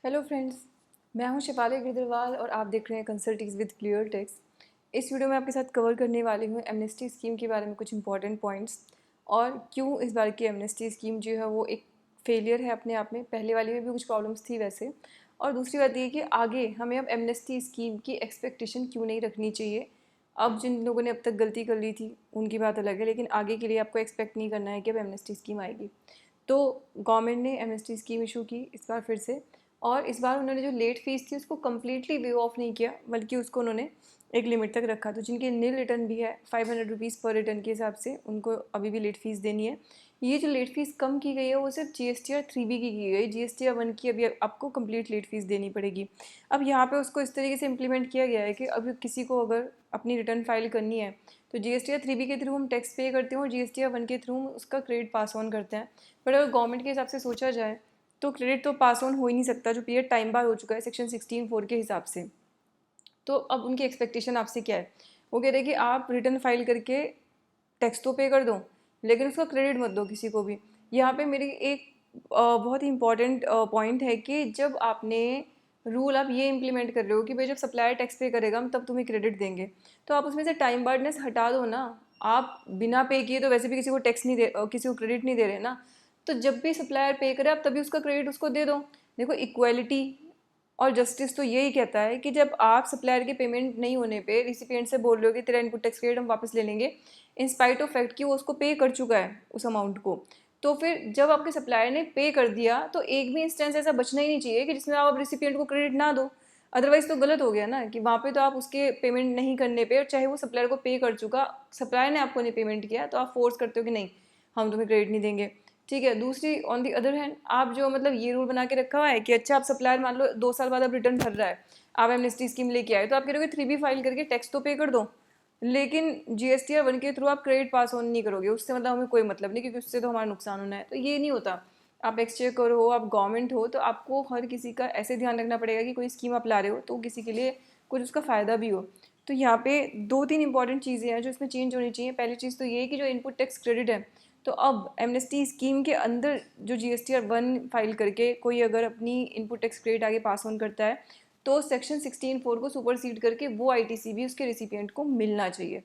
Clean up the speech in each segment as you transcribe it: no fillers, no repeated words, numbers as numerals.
Hello friends, मैं हूं शिफाली अग्रवाल और आप देख रहे हैं कंसल्टिंग विद क्लियर टेक्स्ट। इस वीडियो में आपके साथ कवर करने वाली हूं एमनेस्टी स्कीम के बारे में कुछ इंपॉर्टेंट पॉइंट्स और क्यों इस बार की एमनेस्टी स्कीम जो है वो एक फेलियर है अपने आप में। पहले वाली में भी कुछ प्रॉब्लम्स थी वैसे। और दूसरी बात ये कि आगे हमें अब एमनेस्टी स्कीम की एक्सपेक्टेशन क्यों नहीं रखनी चाहिए। अब जिन लोगों ने अब तक गलती कर ली थी उनकी बात अलग है, लेकिन आगे के लिए आपको एक्सपेक्ट नहीं करना है कि अब एमनेस्टी स्कीम आएगी। तो गवर्नमेंट ने एमनेस्टी स्कीम इशू की इस बार फिर से, और इस बार उन्होंने जो लेट फीस थी उसको कम्प्लीटली वेव ऑफ नहीं किया, बल्कि उसको उन्होंने एक लिमिट तक रखा। तो जिनके नील रिटर्न भी है 500 रुपीज़ पर रिटर्न के हिसाब से उनको अभी भी लेट फीस देनी है। ये जो लेट फीस कम की गई है वो सिर्फ GSTR 3B की गई। GSTR 1 की अभी आपको कंप्लीट लेट फीस देनी पड़ेगी। अब यहाँ पे उसको इस तरीके से इम्प्लीमेंट किया गया है कि अभी किसी को अगर अपनी रिटर्न फाइल करनी है तो GSTR 3B के थ्रू हम टैक्स पे करते हैं और GSTR 1 के थ्रू हम उसका क्रेडिट पास ऑन करते हैं। बट अगर गवर्नमेंट के हिसाब से सोचा जाए तो क्रेडिट तो पास ऑन हो ही नहीं सकता, जो पीरियड टाइम बार हो चुका है सेक्शन 16(4) के हिसाब से। तो अब उनकी एक्सपेक्टेशन आपसे क्या है? वो कह रहे हैं कि आप रिटर्न फाइल करके टैक्स तो पे कर दो, लेकिन उसका क्रेडिट मत दो किसी को भी। यहाँ पे मेरी एक बहुत ही इंपॉर्टेंट पॉइंट है कि जब आपने रूल आप ये इम्प्लीमेंट कर रहे हो कि भाई जब सप्लायर टैक्स पे करेगा हम तब तुम्हें क्रेडिट देंगे, तो आप उसमें से टाइम बार्डनेस हटा दो ना। आप बिना पे किए तो वैसे भी किसी को टैक्स नहीं दे किसी को क्रेडिट नहीं दे रहे ना। तो जब भी सप्लायर पे करे आप तभी उसका क्रेडिट उसको दे दो। देखो, इक्वालिटी और जस्टिस तो यही कहता है कि जब आप सप्लायर के पेमेंट नहीं होने पे रिसिपिएंट से बोल रहे हो कि तेरा इनपुट टैक्स क्रेडिट हम वापस ले लेंगे, इन स्पाइट ऑफ फैक्ट कि वो उसको पे कर चुका है उस अमाउंट को, तो फिर जब आपके सप्लायर ने पे कर दिया तो एक भी इंस्टेंस ऐसा बचना ही नहीं चाहिए कि जिसमें आप रिसिपिएंट को क्रेडिट ना दो। अदरवाइज तो गलत हो गया ना, कि वहाँ पे तो आप उसके पेमेंट नहीं करने पे, और चाहे वो सप्लायर को पे कर चुका, सप्लायर ने आपको नहीं पेमेंट किया तो आप फोर्स करते हो कि नहीं हम तुम्हें क्रेडिट नहीं देंगे। ठीक है। दूसरी ऑन दी अदर हैंड आप जो मतलब ये रूल बना के रखा हुआ है कि अच्छा आप सप्लायर मान लो 2 साल बाद अब रिटर्न भर रहा है, आप एमनेस्टी स्कीम लेके आए, तो आप कह रहे हो 3B फाइल करके टैक्स तो पे कर दो, लेकिन GSTR 1 के थ्रू आप क्रेडिट पास ऑन नहीं करोगे। उससे मतलब हमें कोई मतलब नहीं, क्योंकि उससे तो हमारा नुकसान होना है। तो ये नहीं होता। आप एक्सचेकर हो, आप गवर्नमेंट हो, तो आपको हर किसी का ऐसे ध्यान रखना पड़ेगा कि कोई स्कीम आप ला रहे हो तो किसी के लिए कुछ उसका फ़ायदा भी हो। तो यहाँ पे 2-3 इंपॉर्टेंट चीज़ें हैं जो इसमें चेंज होनी चाहिए। पहली चीज़ तो ये है कि जो इनपुट टैक्स क्रेडिट है, तो अब एमनेस्टी स्कीम के अंदर जो GSTR 1 फाइल करके कोई अगर अपनी इनपुट टैक्स क्रेडिट आगे पास ऑन करता है तो सेक्शन 16(4) को सुपरसीड करके वो ITC भी उसके रिसिपिएंट को मिलना चाहिए।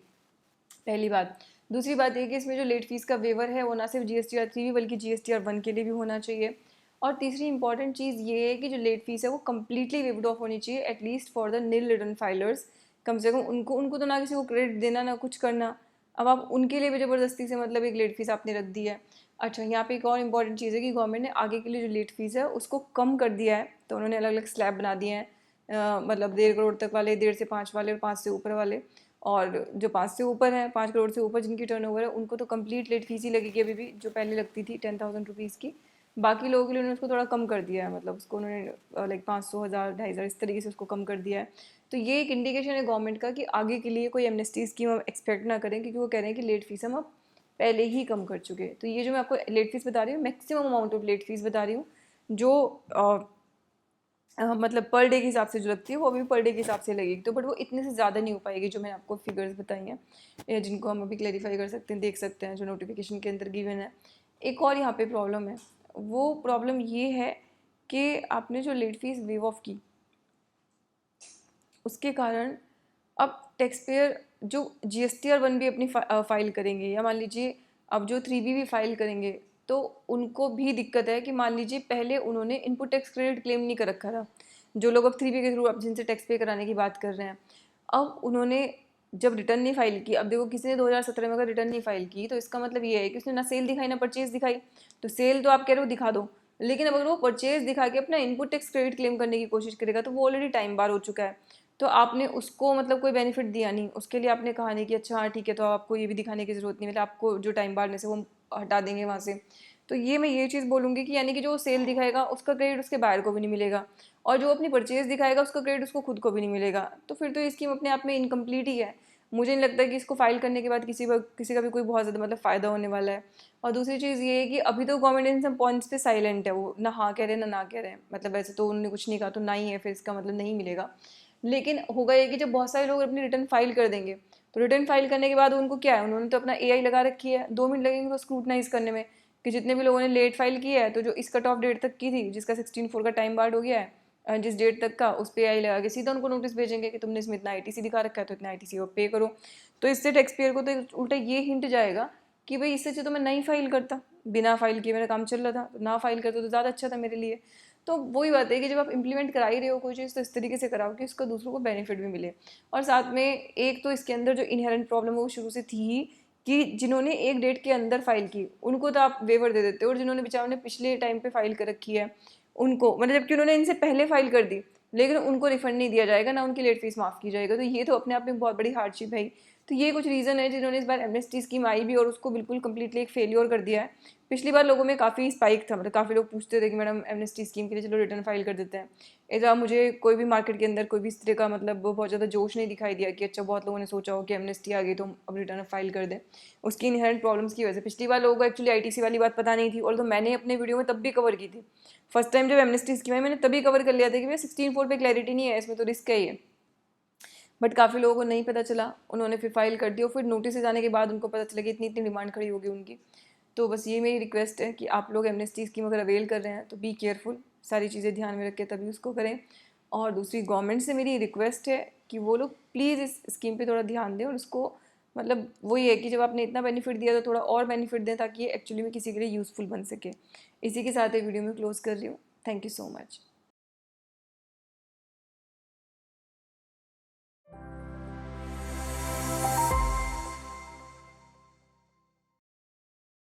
पहली बात। दूसरी बात ये कि इसमें जो लेट फीस का वेवर है वो ना सिर्फ GSTR 3 बल्कि GSTR 1 के लिए भी होना चाहिए। और तीसरी इंपॉर्टेंट चीज़ ये है कि जो लेट फीस है वो कम्प्लीटली वेव्ड ऑफ होनी चाहिए, at least for the nil return filers. कम से कम उनको तो ना किसी को क्रेडिट देना ना कुछ करना। अब आप उनके लिए भी ज़बरदस्ती से मतलब एक लेट फीस आपने रख दी है। अच्छा, यहाँ पे एक और इंपॉर्टेंट चीज़ है कि गवर्नमेंट ने आगे के लिए जो लेट फीस है उसको कम कर दिया है। तो उन्होंने अलग अलग स्लैब बना दिए हैं, मतलब 1.5 करोड़ तक वाले, 1.5 से 5 वाले और 5 से ऊपर वाले। और जो 5 से ऊपर है, 5 करोड़ से ऊपर जिनकी टर्नओवर है, उनको तो कंप्लीट लेट फीस ही लगेगी अभी भी, जो पहले लगती थी 10,000 रुपीज़ की। बाकी लोगों के लिए उन्होंने उसको थोड़ा कम कर दिया है, मतलब उसको उन्होंने लाइक 500, 1000, 2,500 इस तरीके से उसको कम कर दिया है। तो ये एक इंडिकेशन है गवर्नमेंट का कि आगे के लिए कोई एमनेस्टी स्कीम हम एक्सपेक्ट ना करें, क्योंकि वो कह रहे हैं कि लेट फीस हम अब पहले ही कम कर चुके हैं। तो ये जो मैं आपको लेट फीस बता रही हूँ, maximum amount of late fees बता रही हूँ, जो मतलब पर डे के हिसाब से जो लगती है वो अभी पर डे के हिसाब से लगेगी। तो बट वो इतने से ज़्यादा नहीं हो पाएगी जो मैंने आपको फिगर्स बताई हैं, जिनको हम अभी क्लैरिफाई कर सकते हैं, देख सकते हैं जो नोटिफिकेशन के अंदर गिवन है। एक और यहाँ पे प्रॉब्लम है, वो प्रॉब्लम ये है कि आपने जो लेट फीस वेव ऑफ की उसके कारण अब टैक्स पेयर जो GSTR 1 भी अपनी फाइल करेंगे, या मान लीजिए अब जो 3B भी फाइल करेंगे, तो उनको भी दिक्कत है कि मान लीजिए पहले उन्होंने इनपुट टैक्स क्रेडिट क्लेम नहीं कर रखा था, जो लोग अब 3B के थ्रू अब जिनसे टैक्स पे कराने की बात कर रहे हैं, अब उन्होंने जब रिटर्न नहीं फाइल की, अब देखो किसी ने 2017 में अगर रिटर्न नहीं फाइल की तो इसका मतलब ये है कि उसने ना सेल दिखाई ना परचेज दिखाई। तो सेल तो आप कह रहे हो दिखा दो, लेकिन अब अगर वो परचेज दिखा के अपना इनपुट टैक्स क्रेडिट क्लेम करने की कोशिश करेगा तो वो ऑलरेडी टाइम बार हो चुका है। तो आपने उसको मतलब कोई बेनिफिट दिया नहीं, उसके लिए आपने कहा नहीं कि अच्छा हाँ ठीक है तो आपको ये भी दिखाने की ज़रूरत नहीं, मतलब आपको जो टाइम बारने से वो हटा देंगे वहाँ से। तो ये मैं ये चीज़ बोलूँगी कि यानी कि जो सेल दिखाएगा उसका क्रेडिट उसके बायर को भी नहीं मिलेगा, और जो अपनी परचेज दिखाएगा उसका क्रेडिट उसको खुद को भी नहीं मिलेगा। तो फिर तो ये स्कीम अपने आप में इनकम्प्लीट ही है। मुझे नहीं लगता कि इसको फाइल करने के बाद किसी का भी कोई बहुत ज़्यादा मतलब फ़ायदा होने वाला है। और दूसरी चीज़ ये है कि अभी तो गवर्नमेंट इन सब पॉइंट्स पे साइलेंट है, वो ना हाँ कह रहे हैं ना कह रहे हैं, मतलब वैसे तो उन्होंने कुछ नहीं कहा तो ना ही है, फिर इसका मतलब नहीं मिलेगा। लेकिन होगा ये कि जब बहुत सारे लोग अपनी रिटर्न फाइल कर देंगे तो रिटर्न फाइल करने के बाद उनको क्या है, उन्होंने तो अपना AI लगा रखी है, 2 मिनट लगेंगे तो स्क्रूटनाइज करने में कि जितने भी लोगों ने लेट फाइल किया है, तो जो इस कट ऑफ डेट तक की थी जिसका 16(4) का टाइम बार्ड हो गया है, जिस डेट तक का, उस पे आई लगा के सीधा उनको नोटिस भेजेंगे कि तुमने इसमें इतना आईटीसी दिखा रखा है तो इतना आईटीसी को पे करो। तो इससे टैक्स पेयर को तो उल्टा ये हिंट जाएगा कि भाई इससे अच्छा तो मैं नहीं फाइल करता, बिना फाइल किए मेरा काम चल रहा था, तो ना फाइल करता तो ज़्यादा अच्छा था मेरे लिए। तो वही बात है कि जब आप इम्प्लीमेंट करा ही रहे हो कोई चीज़ तो इस तरीके से कराओ कि उसका दूसरों को बेनिफिट भी मिले। और साथ में एक तो इसके अंदर जो इनहेरेंट प्रॉब्लम है वो शुरू से थी ही कि जिन्होंने एक डेट के अंदर फाइल की उनको तो आप वेवर दे देते हो, और जिन्होंने बेचारों ने पिछले टाइम पे फाइल कर रखी है उनको, मतलब जबकि उन्होंने इनसे पहले फाइल कर दी, लेकिन उनको रिफंड नहीं दिया जाएगा, ना उनकी लेट फीस माफ़ की जाएगा। तो ये तो अपने आप में बहुत बड़ी हार्डशिप है। तो ये कुछ रीज़न है जिन्होंने इस बार एमनेस्टी स्कीम आई भी और उसको बिल्कुल कम्प्लीटली एक फेलियर कर दिया है। पिछली बार लोगों में काफ़ी स्पाइक था, मतलब काफ़ी लोग पूछते थे कि मैडम एमनेस्टी स्कीम के लिए चलो रिटर्न फाइल कर देते हैं। इस बार मुझे कोई भी मार्केट के अंदर कोई भी इस तरह का मतलब बहुत ज़्यादा जोश नहीं दिखाई दिया कि अच्छा बहुत लोगों ने सोचा हो कि एमनेस्टी आ गई तो हम अब रिटर्न फाइल कर दें। उसकी इनहेरेंट प्रॉब्लम्स की वजह से पिछली बार लोगों को एक्चुअली आईटीसी वाली बात पता नहीं थी, और तो मैंने अपने वीडियो में तब भी कवर की थी। फर्स्ट टाइम जब एमनेस्टी स्कीम आई मैंने तभी कवर कर लिया था कि भैया 16(4) पे क्लैरिटी नहीं है, इसमें तो रिस्क है ही है। बट काफ़ी लोगों को नहीं पता चला, उन्होंने फिर फाइल कर दिया, फिर नोटिस से जाने के बाद उनको पता चला कि इतनी इतनी डिमांड खड़ी होगी उनकी। तो बस ये मेरी रिक्वेस्ट है कि आप लोग एमनेस्टी स्कीम अगर अवेल कर रहे हैं तो बी केयरफुल, सारी चीज़ें ध्यान में रख के तभी उसको करें। और दूसरी गवर्नमेंट से मेरी रिक्वेस्ट है कि वो लोग प्लीज़ इस स्कीम पे थोड़ा ध्यान दें, और उसको मतलब वही है कि जब आपने इतना बेनिफिट दिया तो थोड़ा और बेनिफिट दें ताकि ये एक्चुअली में किसी के लिए यूज़फुल बन सके। इसी के साथ ये वीडियो में क्लोज़ कर रही हूँ। Thank you so much.